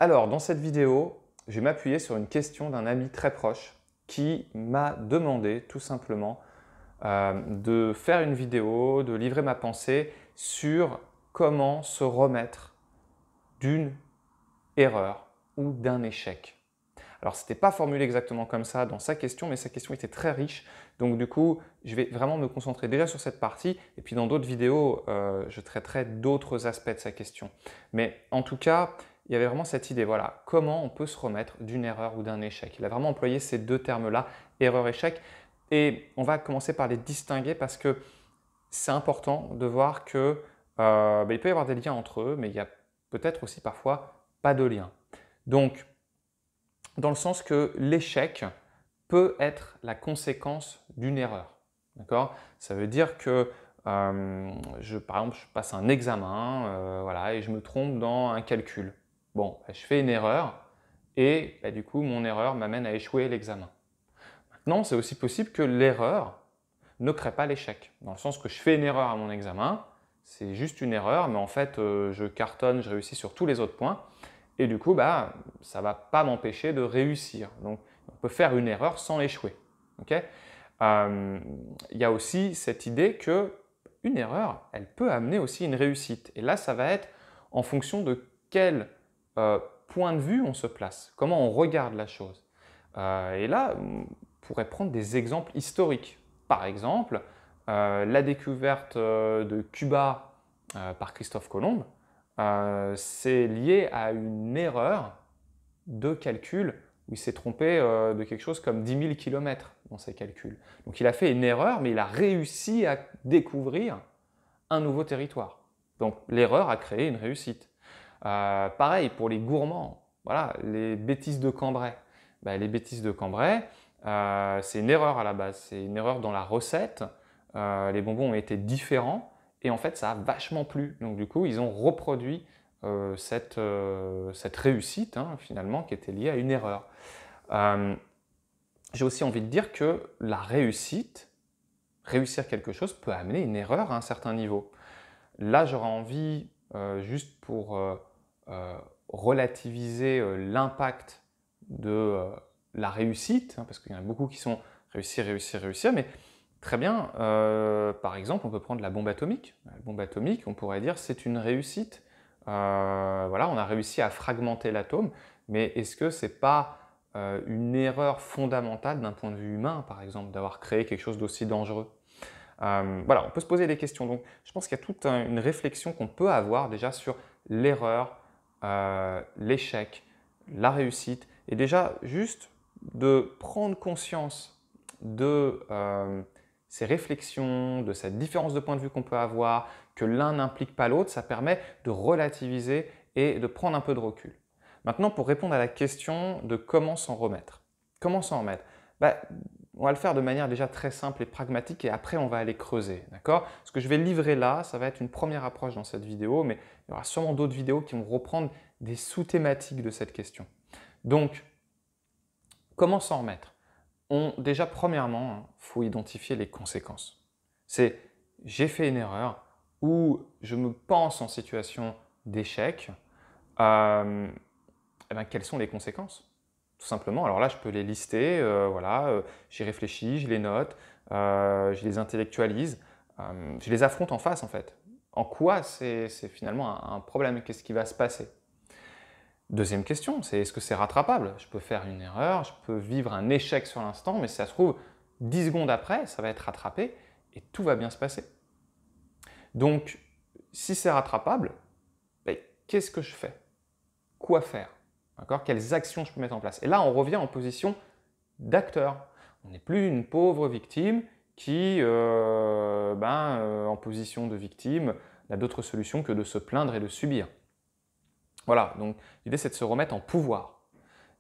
Alors, dans cette vidéo, je vais m'appuyer sur une question d'un ami très proche qui m'a demandé tout simplement de faire une vidéo, de livrer ma pensée sur comment se remettre d'une erreur ou d'un échec. Alors, ce n'était pas formulé exactement comme ça dans sa question, mais sa question était très riche. Donc, du coup, je vais vraiment me concentrer déjà sur cette partie. Et puis, dans d'autres vidéos, je traiterai d'autres aspects de sa question. Mais en tout cas, il y avait vraiment cette idée, voilà, comment on peut se remettre d'une erreur ou d'un échec. Il a vraiment employé ces deux termes-là, erreur-échec. Et on va commencer par les distinguer parce que c'est important de voir que il peut y avoir des liens entre eux, mais il y a peut-être aussi parfois pas de lien. Donc, dans le sens que l'échec peut être la conséquence d'une erreur. D'accord? Ça veut dire que, par exemple, je passe un examen voilà, et je me trompe dans un calcul. Bon, je fais une erreur et du coup, mon erreur m'amène à échouer l'examen. Maintenant, c'est aussi possible que l'erreur ne crée pas l'échec. Dans le sens que je fais une erreur à mon examen, c'est juste une erreur, mais en fait, je cartonne, je réussis sur tous les autres points. Et du coup, ça ne va pas m'empêcher de réussir. Donc, on peut faire une erreur sans échouer. Okay, il y a aussi cette idée qu'une erreur, elle peut amener aussi une réussite. Et là, ça va être en fonction de quel point de vue on se place, comment on regarde la chose. Et là, on pourrait prendre des exemples historiques. Par exemple, la découverte de Cuba par Christophe Colomb, c'est lié à une erreur de calcul où il s'est trompé de quelque chose comme 10 000 km dans ses calculs. Donc il a fait une erreur, mais il a réussi à découvrir un nouveau territoire. Donc l'erreur a créé une réussite. Pareil pour les gourmands, voilà, les bêtises de Cambrai. Les bêtises de Cambrai, c'est une erreur à la base, c'est une erreur dans la recette. Les bonbons ont été différents et en fait ça a vachement plu. Donc du coup ils ont reproduit cette réussite finalement qui était liée à une erreur. J'ai aussi envie de dire que la réussite, réussir quelque chose peut amener une erreur à un certain niveau. Là j'aurais envie, juste pour relativiser l'impact de la réussite, parce qu'il y en a beaucoup qui sont réussir, réussir, réussir, mais très bien, par exemple, on peut prendre la bombe atomique. La bombe atomique, on pourrait dire c'est une réussite. Voilà, on a réussi à fragmenter l'atome, mais est-ce que c'est pas une erreur fondamentale d'un point de vue humain, par exemple, d'avoir créé quelque chose d'aussi dangereux? Voilà, on peut se poser des questions. Donc, je pense qu'il y a toute une réflexion qu'on peut avoir déjà sur l'erreur, l'échec, la réussite, et déjà juste de prendre conscience de ces réflexions, de cette différence de point de vue qu'on peut avoir, que l'un n'implique pas l'autre, ça permet de relativiser et de prendre un peu de recul. Maintenant, pour répondre à la question de comment s'en remettre. Comment s'en remettre? On va le faire de manière déjà très simple et pragmatique et après on va aller creuser. D'accord? Ce que je vais livrer là, ça va être une première approche dans cette vidéo, mais il y aura sûrement d'autres vidéos qui vont reprendre des sous-thématiques de cette question. Donc, comment s'en remettre? Déjà, premièrement, il faut identifier les conséquences. C'est j'ai fait une erreur ou je me pense en situation d'échec. Quelles sont les conséquences? Tout simplement. Alors là, je peux les lister, voilà, j'y réfléchis, je les note, je les intellectualise, je les affronte en face en fait. En quoi c'est finalement un problème? Qu'est-ce qui va se passer? Deuxième question, c'est est-ce que c'est rattrapable? Je peux faire une erreur, je peux vivre un échec sur l'instant, mais si ça se trouve, 10 secondes après, ça va être rattrapé et tout va bien se passer. Donc, si c'est rattrapable, qu'est-ce que je fais? Quoi faire? Quelles actions je peux mettre en place? Et là, on revient en position d'acteur. On n'est plus une pauvre victime qui, en position de victime, n'a d'autre solution que de se plaindre et de subir. Voilà, donc l'idée c'est de se remettre en pouvoir.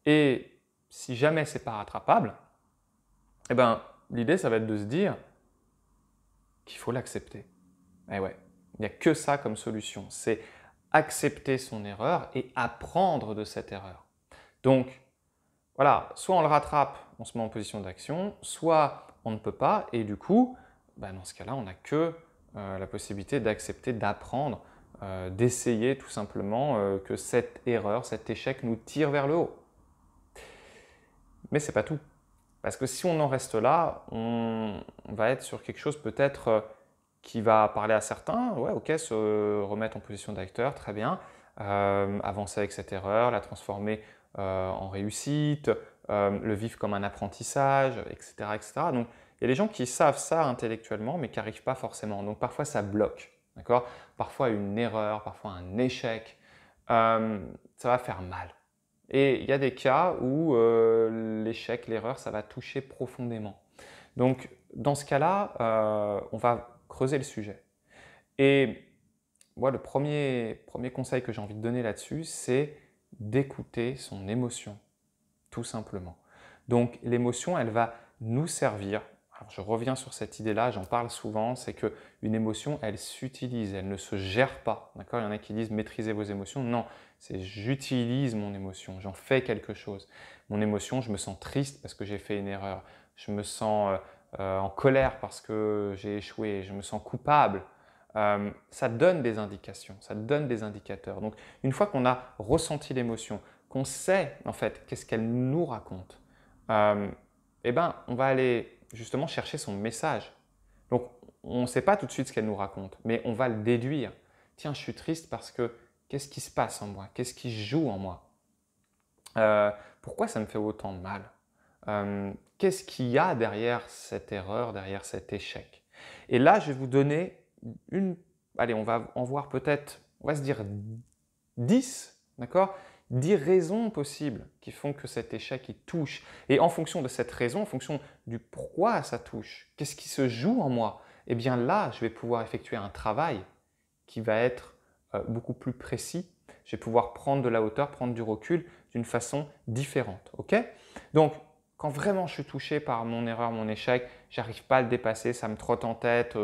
Et si jamais c'est pas rattrapable, l'idée ça va être de se dire qu'il faut l'accepter. Et ouais, il n'y a que ça comme solution, c'est accepter son erreur et apprendre de cette erreur. Donc voilà, soit on le rattrape, on se met en position d'action, soit on ne peut pas et du coup, dans ce cas-là, on n'a que la possibilité d'accepter, d'apprendre d'essayer tout simplement que cette erreur, cet échec nous tire vers le haut. Mais ce n'est pas tout. Parce que si on en reste là, on va être sur quelque chose peut-être qui va parler à certains. Ouais, ok, se remettre en position d'acteur, très bien. Avancer avec cette erreur, la transformer en réussite, le vivre comme un apprentissage, etc., etc. Donc, il y a des gens qui savent ça intellectuellement, mais qui n'arrivent pas forcément. Donc, parfois, ça bloque. D'accord? Parfois, une erreur, parfois un échec, ça va faire mal. Et il y a des cas où l'échec, l'erreur, ça va toucher profondément. Donc, dans ce cas-là, on va creuser le sujet. Et moi, le premier conseil que j'ai envie de donner là-dessus, c'est d'écouter son émotion, tout simplement. Donc, l'émotion, elle va nous servir. Alors, je reviens sur cette idée-là, j'en parle souvent, c'est qu'une émotion, elle s'utilise, elle ne se gère pas. D'accord? Il y en a qui disent maîtriser vos émotions. Non, c'est j'utilise mon émotion, j'en fais quelque chose. Mon émotion, je me sens triste parce que j'ai fait une erreur. Je me sens en colère parce que j'ai échoué. Je me sens coupable. Ça donne des indications, ça donne des indicateurs. Donc, une fois qu'on a ressenti l'émotion, qu'on sait en fait qu'est-ce qu'elle nous raconte, eh ben, on va aller justement chercher son message. Donc, on ne sait pas tout de suite ce qu'elle nous raconte, mais on va le déduire. Tiens, je suis triste parce que qu'est-ce qui se passe en moi? Qu'est-ce qui joue en moi? Pourquoi ça me fait autant de mal? Qu'est-ce qu'il y a derrière cette erreur, derrière cet échec? Et là, je vais vous donner allez, on va en voir peut-être, on va se dire 10, d'accord? 10 raisons possibles qui font que cet échec il touche. Et en fonction de cette raison, en fonction du pourquoi ça touche, qu'est-ce qui se joue en moi, eh bien là, je vais pouvoir effectuer un travail qui va être beaucoup plus précis. Je vais pouvoir prendre de la hauteur, prendre du recul d'une façon différente. Ok? Donc, quand vraiment je suis touché par mon erreur, mon échec, j'arrive pas à le dépasser, ça me trotte en tête,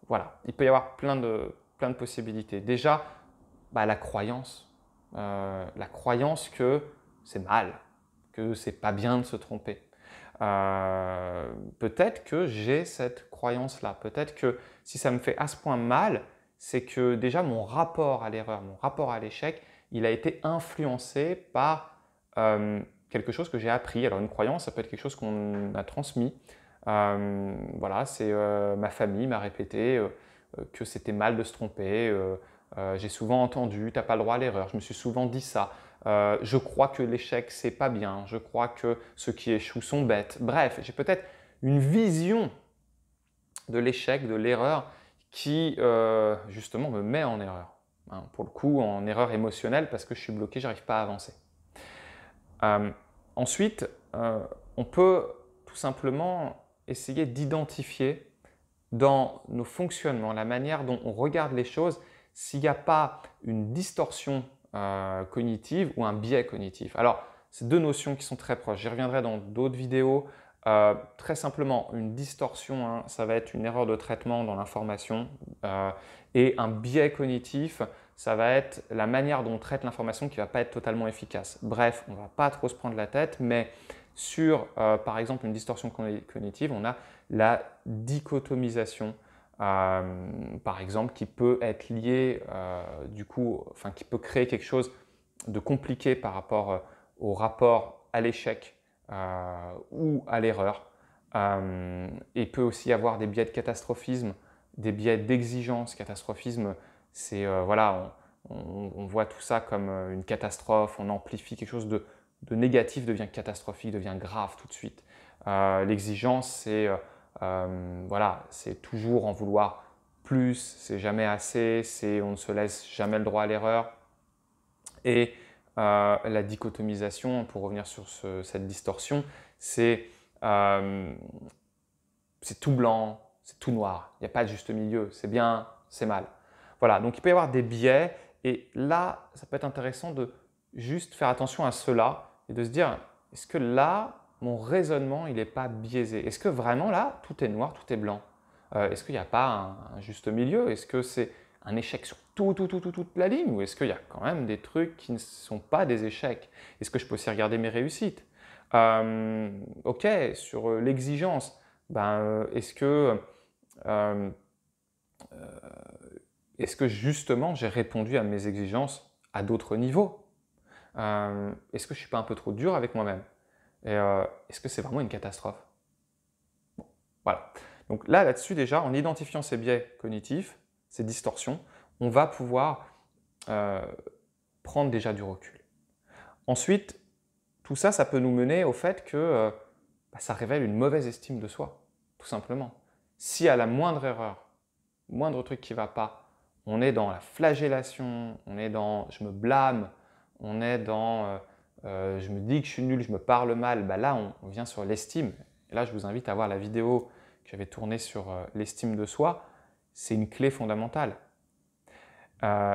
voilà. Il peut y avoir plein de possibilités. Déjà, la croyance que c'est mal, que c'est pas bien de se tromper. Peut-être que j'ai cette croyance-là. Peut-être que si ça me fait à ce point mal, c'est que déjà mon rapport à l'erreur, mon rapport à l'échec, il a été influencé par quelque chose que j'ai appris. Alors une croyance, ça peut être quelque chose qu'on a transmis. Voilà, c'est ma famille m'a répété que c'était mal de se tromper. J'ai souvent entendu, tu n'as pas le droit à l'erreur. Je me suis souvent dit ça. Je crois que l'échec, c'est pas bien. Je crois que ceux qui échouent sont bêtes. Bref, j'ai peut-être une vision de l'échec, de l'erreur qui justement me met en erreur. Hein, pour le coup, en erreur émotionnelle parce que je suis bloqué, j'arrive pas à avancer. Ensuite, on peut tout simplement essayer d'identifier dans nos fonctionnements, la manière dont on regarde les choses, s'il n'y a pas une distorsion cognitive ou un biais cognitif. Alors, c'est deux notions qui sont très proches. J'y reviendrai dans d'autres vidéos. Très simplement, une distorsion, hein, ça va être une erreur de traitement dans l'information. Et un biais cognitif, ça va être la manière dont on traite l'information qui ne va pas être totalement efficace. Bref, on ne va pas trop se prendre la tête, mais sur, par exemple, une distorsion cognitive, on a la dichotomisation, par exemple, qui peut être liée, qui peut créer quelque chose de compliqué par rapport au rapport à l'échec ou à l'erreur. Et peut aussi y avoir des biais de catastrophisme, des biais d'exigence. Catastrophisme, c'est voilà, on voit tout ça comme une catastrophe, on amplifie quelque chose de négatif, devient catastrophique, devient grave tout de suite. L'exigence, c'est voilà, c'est toujours en vouloir plus, c'est jamais assez, on ne se laisse jamais le droit à l'erreur. Et la dichotomisation, pour revenir sur cette distorsion, c'est tout blanc, c'est tout noir. Il n'y a pas de juste milieu, c'est bien, c'est mal. Voilà, donc il peut y avoir des biais et là, ça peut être intéressant de juste faire attention à cela et de se dire, est-ce que là, mon raisonnement, il n'est pas biaisé? Est-ce que vraiment là, tout est noir, tout est blanc? Est-ce qu'il n'y a pas un juste milieu? Est-ce que c'est un échec sur toute la ligne ou est-ce qu'il y a quand même des trucs qui ne sont pas des échecs? Est-ce que je peux aussi regarder mes réussites? Ok, sur l'exigence, est-ce que Est-ce que justement j'ai répondu à mes exigences à d'autres niveaux? Est-ce que je ne suis pas un peu trop dur avec moi-même? Et est-ce que c'est vraiment une catastrophe? Voilà. Donc là-dessus déjà, en identifiant ces biais cognitifs, ces distorsions, on va pouvoir euh, prendre déjà du recul. Ensuite, tout ça, ça peut nous mener au fait que ça révèle une mauvaise estime de soi, tout simplement. Si à la moindre erreur, moindre truc qui ne va pas, on est dans la flagellation, on est dans « je me blâme », on est dans je me dis que je suis nul, je me parle mal », là on vient sur l'estime. Et là, je vous invite à voir la vidéo que j'avais tournée sur l'estime de soi. C'est une clé fondamentale.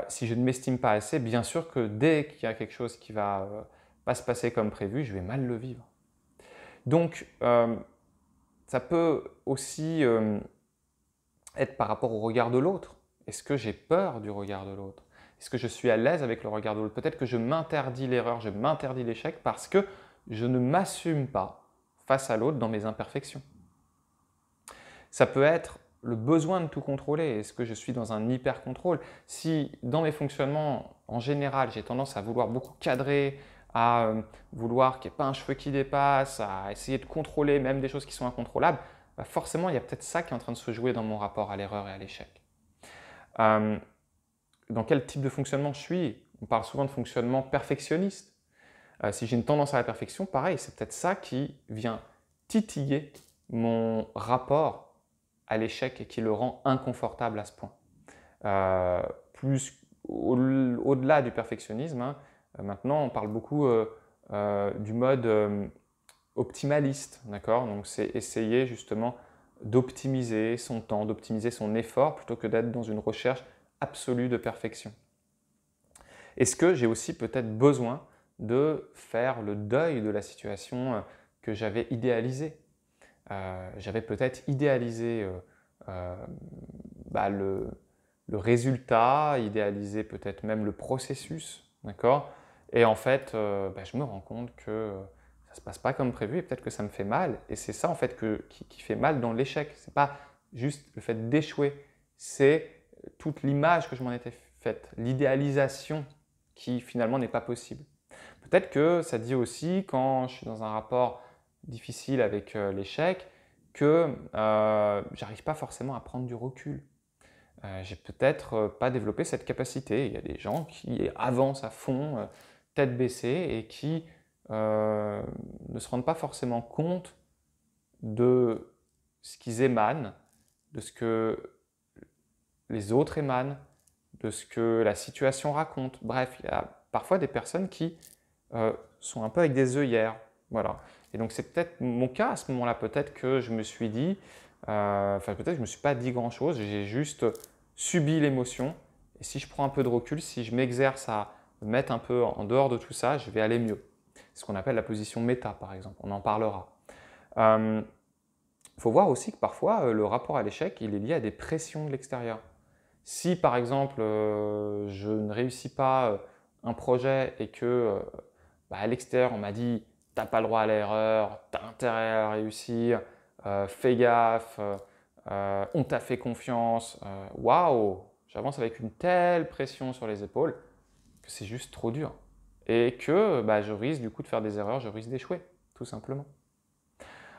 Si je ne m'estime pas assez, bien sûr que dès qu'il y a quelque chose qui ne va pas se passer comme prévu, je vais mal le vivre. Donc, ça peut aussi être par rapport au regard de l'autre. Est-ce que j'ai peur du regard de l'autre? Est-ce que je suis à l'aise avec le regard de l'autre? Peut-être que je m'interdis l'erreur, je m'interdis l'échec parce que je ne m'assume pas face à l'autre dans mes imperfections. Ça peut être le besoin de tout contrôler. Est-ce que je suis dans un hyper-contrôle? Si dans mes fonctionnements, en général, j'ai tendance à vouloir beaucoup cadrer, à vouloir qu'il n'y ait pas un cheveu qui dépasse, à essayer de contrôler même des choses qui sont incontrôlables, forcément, il y a peut-être ça qui est en train de se jouer dans mon rapport à l'erreur et à l'échec. Dans quel type de fonctionnement je suis? On parle souvent de fonctionnement perfectionniste. Si j'ai une tendance à la perfection, pareil, c'est peut-être ça qui vient titiller mon rapport à l'échec et qui le rend inconfortable à ce point. Plus au-delà du perfectionnisme, maintenant on parle beaucoup du mode optimaliste, d'accord? Donc c'est essayer justement d'optimiser son temps, d'optimiser son effort plutôt que d'être dans une recherche absolue de perfection. Est-ce que j'ai aussi peut-être besoin de faire le deuil de la situation que j'avais idéalisée? J'avais peut-être idéalisé le résultat, idéalisé peut-être même le processus, d'accord? Et en fait, je me rends compte que ça ne se passe pas comme prévu et peut-être que ça me fait mal. Et c'est ça en fait qui fait mal dans l'échec. Ce n'est pas juste le fait d'échouer, c'est toute l'image que je m'en étais faite, l'idéalisation qui finalement n'est pas possible. Peut-être que ça dit aussi quand je suis dans un rapport difficile avec l'échec que j'arrive pas forcément à prendre du recul. J'ai peut-être pas développé cette capacité. Il y a des gens qui avancent à fond, tête baissée, et qui ne se rendent pas forcément compte de ce qu'ils émanent, de ce que les autres émanent, de ce que la situation raconte. Bref, il y a parfois des personnes qui sont un peu avec des œillères. Voilà. Et donc c'est peut-être mon cas à ce moment-là. Peut-être que je me suis dit, peut-être que je ne me suis pas dit grand-chose, j'ai juste subi l'émotion. Et si je prends un peu de recul, si je m'exerce à me mettre un peu en dehors de tout ça, je vais aller mieux. C'est ce qu'on appelle la position méta, par exemple. On en parlera. Il faut voir aussi que parfois, le rapport à l'échec, il est lié à des pressions de l'extérieur. Si, par exemple, je ne réussis pas un projet et que à l'extérieur, on m'a dit « t'as pas le droit à l'erreur, t'as intérêt à réussir, fais gaffe, on t'a fait confiance », waouh, j'avance avec une telle pression sur les épaules que c'est juste trop dur. Et que je risque du coup de faire des erreurs, je risque d'échouer, tout simplement.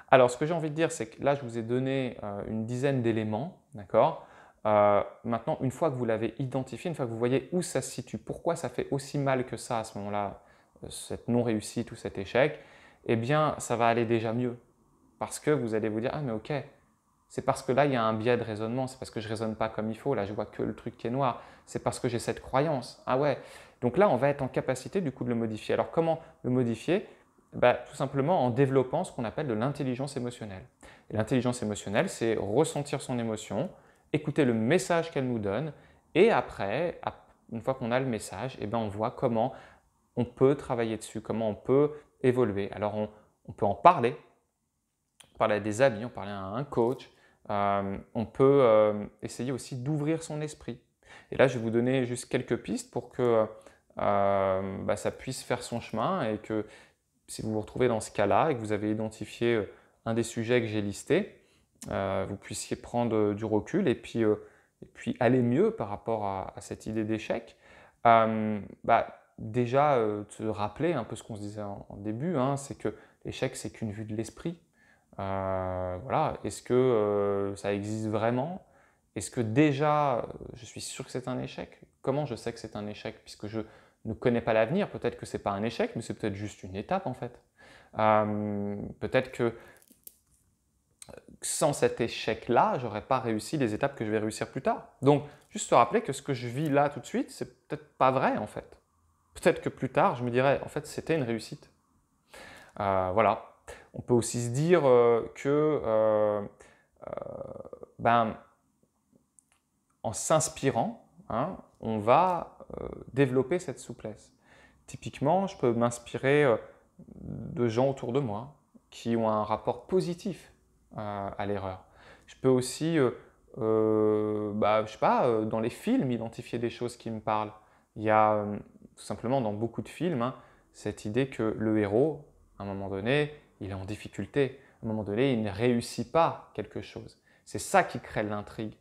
Alors, ce que j'ai envie de dire, c'est que là, je vous ai donné une dizaine d'éléments, d'accord? Maintenant, une fois que vous l'avez identifié, une fois que vous voyez où ça se situe, pourquoi ça fait aussi mal que ça à ce moment-là, cette non-réussite ou cet échec, eh bien, ça va aller déjà mieux. Parce que vous allez vous dire « Ah, mais ok, c'est parce que là, il y a un biais de raisonnement, c'est parce que je ne raisonne pas comme il faut, là, je vois que le truc qui est noir, c'est parce que j'ai cette croyance. Ah ouais ». Donc là, on va être en capacité du coup de le modifier. Alors, comment le modifier? Tout simplement en développant ce qu'on appelle de l'intelligence émotionnelle. Et l'intelligence émotionnelle, c'est ressentir son émotion, écouter le message qu'elle nous donne, et après, une fois qu'on a le message, on voit comment on peut travailler dessus, comment on peut évoluer. Alors, on peut en parler, à des amis, on parler à un coach, on peut essayer aussi d'ouvrir son esprit. Et là, je vais vous donner juste quelques pistes pour que ça puisse faire son chemin et que si vous vous retrouvez dans ce cas-là et que vous avez identifié un des sujets que j'ai listés, vous puissiez prendre du recul et puis et puis aller mieux par rapport à cette idée d'échec, déjà te rappeler un peu ce qu'on se disait en début, hein, c'est que l'échec c'est qu'une vue de l'esprit. Voilà, est-ce que ça existe vraiment? Est-ce que déjà je suis sûr que c'est un échec? Comment je sais que c'est un échec? Puisque je ne connais pas l'avenir, peut-être que c'est pas un échec, mais c'est peut-être juste une étape en fait. Peut-être que sans cet échec-là, j'aurais pas réussi les étapes que je vais réussir plus tard. Donc, juste se rappeler que ce que je vis là tout de suite, c'est peut-être pas vrai en fait. Peut-être que plus tard, je me dirais, en fait, c'était une réussite. Voilà. On peut aussi se dire que ben, en s'inspirant, hein, on va développer cette souplesse. Typiquement, je peux m'inspirer de gens autour de moi qui ont un rapport positif à l'erreur. Je peux aussi, je sais pas, dans les films, identifier des choses qui me parlent. Il y a tout simplement dans beaucoup de films cette idée que le héros, à un moment donné, il est en difficulté. À un moment donné, il ne réussit pas quelque chose. C'est ça qui crée l'intrigue.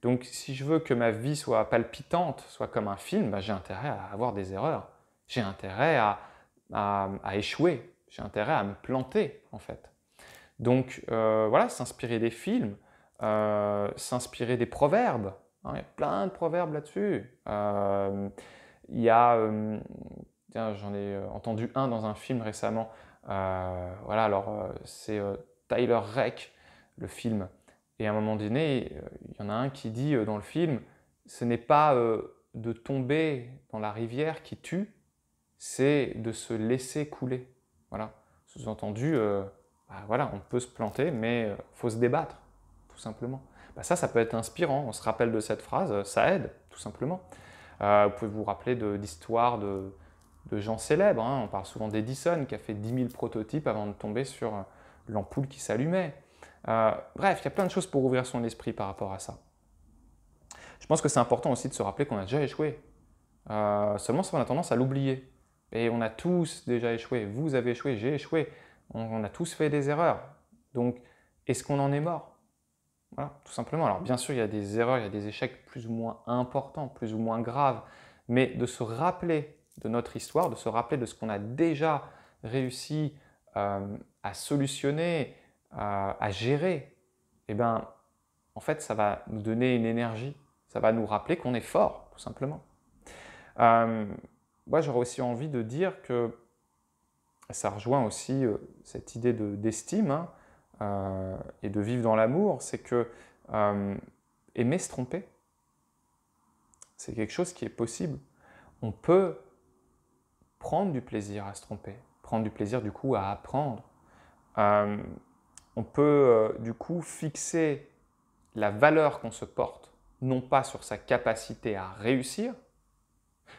Donc, si je veux que ma vie soit palpitante, soit comme un film, j'ai intérêt à avoir des erreurs. J'ai intérêt à échouer. J'ai intérêt à me planter, en fait. Donc, voilà, s'inspirer des films, s'inspirer des proverbes. Hein, il y a plein de proverbes là-dessus. Il y a, j'en ai entendu un dans un film récemment. Voilà, alors c'est Tyler Rake, le film. Et à un moment donné, il y en a un qui dit dans le film, ce n'est pas de tomber dans la rivière qui tue, c'est de se laisser couler. Voilà. Sous-entendu, voilà, on peut se planter, mais il faut se débattre, tout simplement. Ça peut être inspirant. On se rappelle de cette phrase, ça aide, tout simplement. Vous pouvez vous rappeler d'histoires de gens célèbres. Hein. On parle souvent d'Edison qui a fait 10 000 prototypes avant de tomber sur l'ampoule qui s'allumait. Bref, il y a plein de choses pour ouvrir son esprit par rapport à ça. Je pense que c'est important aussi de se rappeler qu'on a déjà échoué. Seulement, on a tendance à l'oublier. Et on a tous déjà échoué. Vous avez échoué, j'ai échoué. On a tous fait des erreurs. Donc, est-ce qu'on en est mort? Voilà, tout simplement. Alors, bien sûr, il y a des erreurs, il y a des échecs plus ou moins importants, plus ou moins graves. Mais de se rappeler de notre histoire, de se rappeler de ce qu'on a déjà réussi à solutionner, à gérer, eh ben, en fait, ça va nous donner une énergie. Ça va nous rappeler qu'on est fort, tout simplement. Moi, j'aurais aussi envie de dire que ça rejoint aussi cette idée d'estime et de vivre dans l'amour, c'est que aimer se tromper, c'est quelque chose qui est possible. On peut prendre du plaisir à se tromper, prendre du plaisir du coup à apprendre. On peut du coup fixer la valeur qu'on se porte, non pas sur sa capacité à réussir,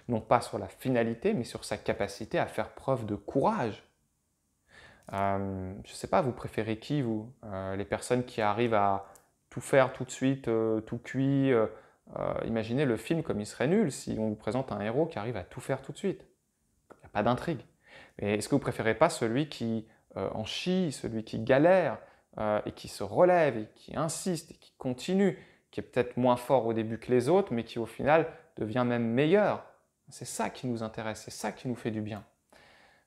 non pas sur la finalité, mais sur sa capacité à faire preuve de courage. Je ne sais pas, vous préférez qui, vous? Les personnes qui arrivent à tout faire tout de suite, tout cuit. Imaginez le film comme il serait nul si on vous présente un héros qui arrive à tout faire tout de suite. Il n'y a pas d'intrigue. Mais est-ce que vous préférez pas celui qui en chie, celui qui galère et qui se relève et qui insiste et qui continue, qui est peut-être moins fort au début que les autres, mais qui au final devient même meilleur? C'est ça qui nous intéresse, c'est ça qui nous fait du bien.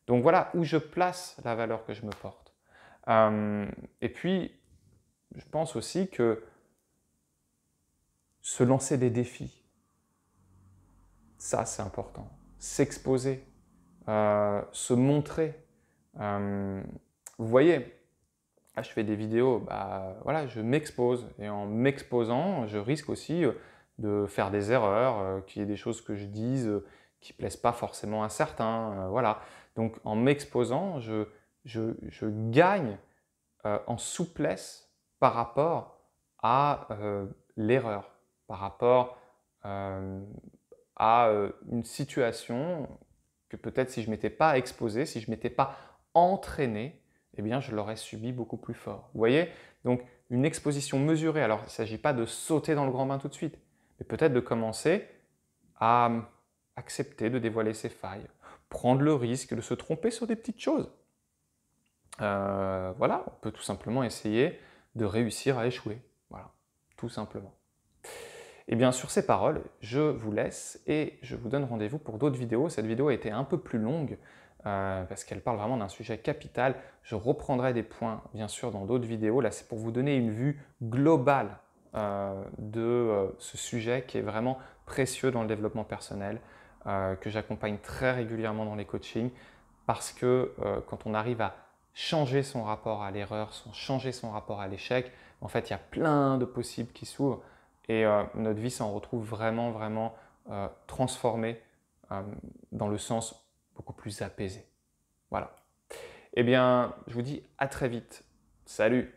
Donc voilà où je place la valeur que je me porte. Et puis, je pense aussi que se lancer des défis, ça c'est important. S'exposer, se montrer. Vous voyez, là, je fais des vidéos, voilà, je m'expose. Et en m'exposant, je risque aussi de faire des erreurs, qu'il y ait des choses que je dise qui ne plaisent pas forcément à certains. Voilà. Donc en m'exposant, je gagne en souplesse par rapport à l'erreur, par rapport à une situation que peut-être si je ne m'étais pas exposé, si je ne m'étais pas entraîné, eh bien je l'aurais subi beaucoup plus fort. Vous voyez? Donc une exposition mesurée, alors il ne s'agit pas de sauter dans le grand bain tout de suite, mais peut-être de commencer à accepter de dévoiler ses failles, prendre le risque de se tromper sur des petites choses. Voilà, on peut tout simplement essayer de réussir à échouer. Voilà, tout simplement. Et bien sur ces paroles, je vous laisse et je vous donne rendez-vous pour d'autres vidéos. Cette vidéo a été un peu plus longue parce qu'elle parle vraiment d'un sujet capital. Je reprendrai des points bien sûr dans d'autres vidéos. Là, c'est pour vous donner une vue globale de ce sujet qui est vraiment précieux dans le développement personnel, que j'accompagne très régulièrement dans les coachings parce que quand on arrive à changer son rapport à l'erreur, changer son rapport à l'échec, en fait, il y a plein de possibles qui s'ouvrent et notre vie s'en retrouve vraiment transformée dans le sens beaucoup plus apaisé. Voilà. Eh bien, je vous dis à très vite. Salut!